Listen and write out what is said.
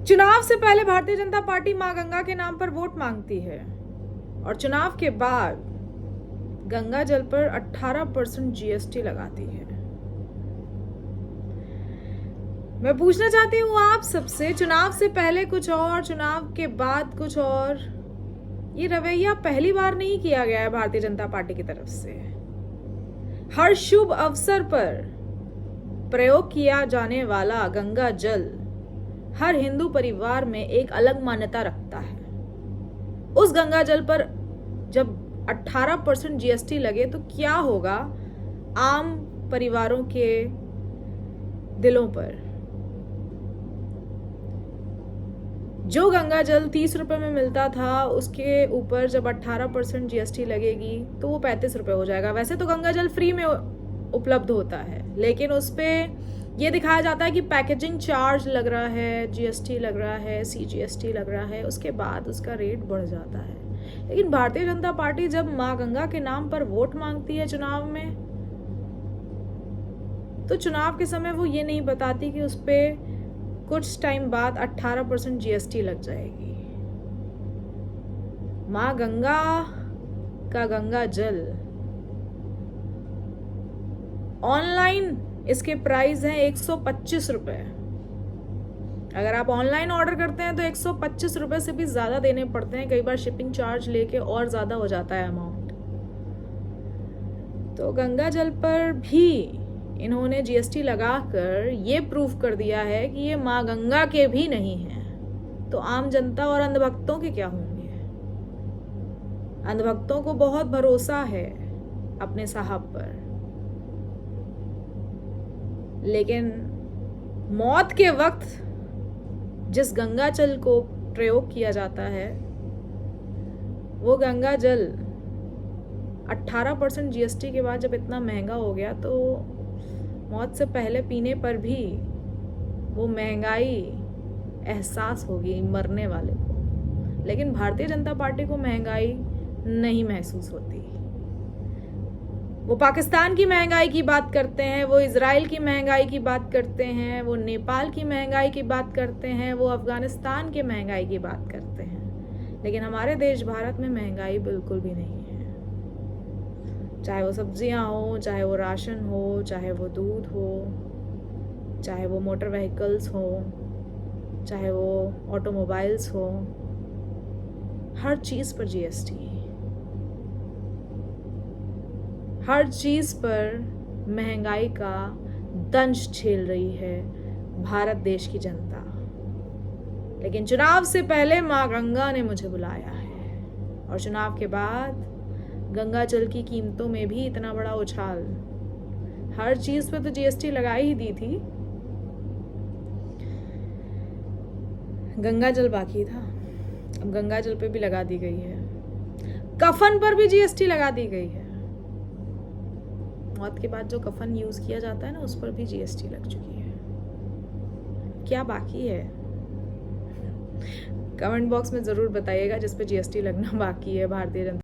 चुनाव से पहले भारतीय जनता पार्टी मां गंगा के नाम पर वोट मांगती है और चुनाव के बाद गंगा जल पर 18% जीएसटी लगाती है। मैं पूछना चाहती हूँ आप सबसे, चुनाव से पहले कुछ और, चुनाव के बाद कुछ और, ये रवैया पहली बार नहीं किया गया है भारतीय जनता पार्टी की तरफ से। हर शुभ अवसर पर प्रयोग किया जाने वाला गंगा जल हर हिंदू परिवार में एक अलग मान्यता रखता है। उस गंगा जल पर जब 18% जीएसटी लगे तो क्या होगा आम परिवारों के दिलों पर। जो गंगा जल 30 रुपए में मिलता था उसके ऊपर जब 18% जीएसटी लगेगी तो वो 35 रुपए हो जाएगा। वैसे तो गंगा जल फ्री में उपलब्ध होता है, लेकिन उस पे ये दिखाया जाता है कि पैकेजिंग चार्ज लग रहा है, जीएसटी लग रहा है, सीजीएसटी लग रहा है, उसके बाद उसका रेट बढ़ जाता है। लेकिन भारतीय जनता पार्टी जब मां गंगा के नाम पर वोट मांगती है चुनाव में, तो चुनाव के समय वो ये नहीं बताती कि उस पे कुछ टाइम बाद 18% जीएसटी लग जाएगी। मां गंगा का गंगा जल ऑनलाइन इसके प्राइस हैं 125 रुपए। अगर आप ऑनलाइन ऑर्डर करते हैं तो 125 रुपए से भी ज्यादा देने पड़ते हैं, कई बार शिपिंग चार्ज लेके और ज्यादा हो जाता है अमाउंट। तो गंगा जल पर भी इन्होंने जीएसटी लगाकर ये प्रूफ कर दिया है कि ये मां गंगा के भी नहीं है। तो आम जनता और अंधभक्तों के क्या होंगे? अंधभक्तों को बहुत भरोसा है अपने साहब पर, लेकिन मौत के वक्त जिस गंगा जल को प्रयोग किया जाता है वो गंगा जल 18% जीएसटी के बाद जब इतना महंगा हो गया तो मौत से पहले पीने पर भी वो महंगाई एहसास होगी मरने वाले को। लेकिन भारतीय जनता पार्टी को महंगाई नहीं महसूस होती। वो पाकिस्तान की महंगाई की बात करते हैं, वो इजराइल की महंगाई की बात करते हैं, वो नेपाल की महंगाई की बात करते हैं, वो अफगानिस्तान की महंगाई की बात करते हैं, लेकिन हमारे देश भारत में महंगाई बिल्कुल भी नहीं है। चाहे वो सब्जियां हो, चाहे वो राशन हो, चाहे वो दूध हो, चाहे वो मोटर व्हीकल्स हो, चाहे वो ऑटोमोबाइल्स हो, हर चीज पर जीएसटी, हर चीज पर महंगाई का दंश झेल रही है भारत देश की जनता। लेकिन चुनाव से पहले मां गंगा ने मुझे बुलाया है और चुनाव के बाद गंगा जल की कीमतों में भी इतना बड़ा उछाल। हर चीज पे तो जीएसटी लगाई ही दी थी, गंगा जल बाकी था। अब गंगा जल पे भी लगा दी गई है, कफन पर भी जीएसटी लगा दी गई है। मौत के बाद जो कफन यूज किया जाता है ना, उस पर भी जीएसटी लग चुकी है। क्या बाकी है? कमेंट बॉक्स में जरूर बताइएगा जिस पे जीएसटी लगना बाकी है भारतीय जनता